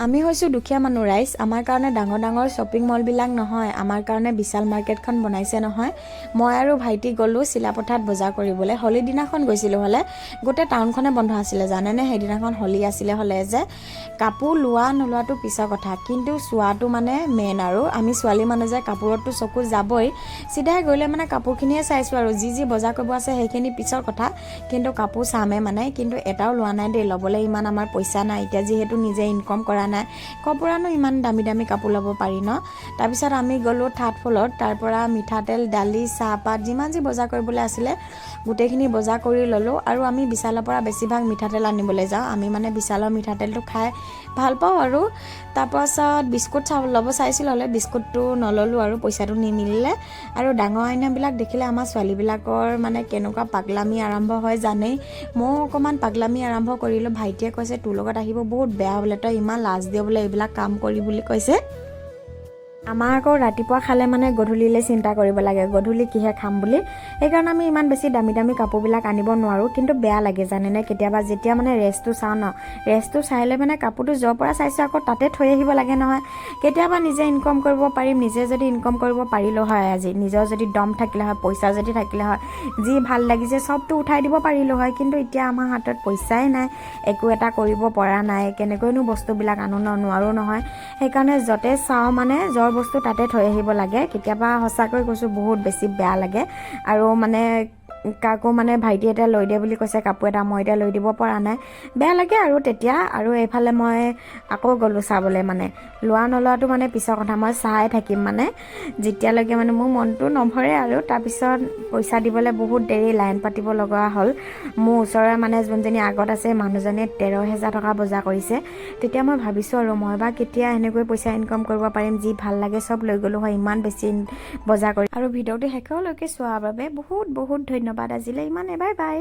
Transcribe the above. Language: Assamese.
আমি হৈছোঁ দুখীয়া মানুহ ৰাইজ। আমাৰ কাৰণে ডাঙৰ ডাঙৰ শ্বপিং মলবিলাক নহয়, আমাৰ কাৰণে বিশাল মাৰ্কেটখন বনাইছে নহয়। মই আৰু ভাইটি গ'লোঁ চিলাপথাৰত বজাৰ কৰিবলৈ। হোলীৰ দিনাখন গৈছিলোঁ হ'লে, গোটেই টাউনখনে বন্ধ আছিলে জানেনে। সেইদিনাখন হোলী আছিলে হ'লে যে কাপোৰ লোৱা নোলোৱাটো পিছৰ কথা, কিন্তু চোৱাটো মানে মেইন। আৰু আমি ছোৱালী মানুহ যে কাপোৰততো চকু যাবই, চিধাই গ'লে মানে কাপোৰখিনিয়ে চাইছোঁ আৰু যি বজাৰ কৰিব আছে সেইখিনি পিছৰ কথা, কিন্তু কাপোৰ চামে মানে। কিন্তু এটাও লোৱা নাই দেই, ল'বলৈ ইমান আমাৰ পইচা নাই এতিয়া, যিহেতু নিজে ইনকম কৰা নাই। ক'ৰ পৰানো ইমান দামী দামী কাপোৰ ল'ব পাৰি ন। তাৰপিছত আমি গ'লোঁ থাৰ্ডফ্ল'ৰত, তাৰ পৰা মিঠাতেল, দালি, চাহপাত যিমান যি বজাৰ কৰিবলৈ আছিলে গোটেইখিনি বজাৰ কৰি ল'লোঁ। আৰু আমি বিশালৰ পৰা বেছিভাগ মিঠাতেল আনিবলৈ যাওঁ, আমি মানে বিশালৰ মিঠাতেলটো খাই ভাল পাওঁ। আৰু তাৰপাছত বিস্কুট ল'ব চাইছিলোঁ হ'লে বিস্কুটটো নল'লোঁ আৰু পইচাটো নিমিলিলে। আৰু ডাঙৰ আইনাবিলাক দেখিলে আমাৰ ছোৱালীবিলাকৰ মানে কেনেকুৱা পাগলামি আৰম্ভ হয় জানেই। ময়ো অকণমান পাগলামি আৰম্ভ কৰিলোঁ। ভাইটিয়ে কৈছে তোৰ লগত আহিব বহুত বেয়া বোলে, তই ইমান লাজ দিয়ে বোলে এইবিলাক কাম কৰি বুলি কৈছে। আমাৰ আকৌ ৰাতিপুৱা খালে মানে গধূলিলৈ চিন্তা কৰিব লাগে, গধূলি কিহে খাম বুলি। সেইকাৰণে আমি ইমান বেছি দামী দামী কাপোৰবিলাক আনিব নোৱাৰোঁ। কিন্তু বেয়া লাগে জানেনে, কেতিয়াবা যেতিয়া মানে ৰেষ্টটো চাওঁ ন, ৰেষ্টটো চাইলে মানে কাপোৰটো য'ৰ পৰা চাইছোঁ আকৌ তাতে থৈ আহিব লাগে নহয়। কেতিয়াবা নিজে ইনকম কৰিব পাৰিম, নিজে যদি ইনকম কৰিব পাৰিলোঁ হয়, আজি নিজৰ যদি দম থাকিলে হয়, পইচা যদি থাকিলে হয়, যি ভাল লাগিছে চবটো উঠাই দিব পাৰিলোঁ হয়। কিন্তু এতিয়া আমাৰ হাতত পইচাই নাই, একো এটা কৰিব পৰা নাই, কেনেকৈনো বস্তুবিলাক আনো নোৱাৰোঁ নহয়। সেইকাৰণে য'তে চাওঁ মানে য'ৰ বস্তু তাতে থৈ আহিব লাগে। কেতিয়াবা সঁচাকৈ কৈছোঁ বহুত বেছি বেয়া লাগে। আৰু মানে কাকো মানে ভাইটি এটা লৈ দিয়ে বুলি কৈছে কাপোৰ এটা, মই এতিয়া লৈ দিব পৰা নাই, বেয়া লাগে আৰু তেতিয়া। আৰু এইফালে মই আকৌ গ'লোঁ চাবলৈ, মানে লোৱা নোলোৱাটো মানে পিছৰ কথা, মই চাই থাকিম মানে যেতিয়ালৈকে মানে মোৰ মনটো নভৰে। আৰু তাৰপিছত পইচা দিবলৈ বহুত দেৰি লাইন পাতিব লগা হ'ল। মোৰ ওচৰৰে মানে যোনজনী আগত আছে মানুহজনীয়ে 13,000 টকা বজাৰ কৰিছে। তেতিয়া মই ভাবিছোঁ আৰু মই বা কেতিয়া এনেকৈ পইচা ইনকম কৰিব পাৰিম, যি ভাল লাগে চব লৈ গ'লোঁ হয়, ইমান বেছি বজাৰ কৰি। আৰু ভিডিঅ'টো শেষলৈকে চোৱাৰ বাবে বহুত বহুত ধন্যবাদ। আজিলৈ ইমানে, বাই বাই।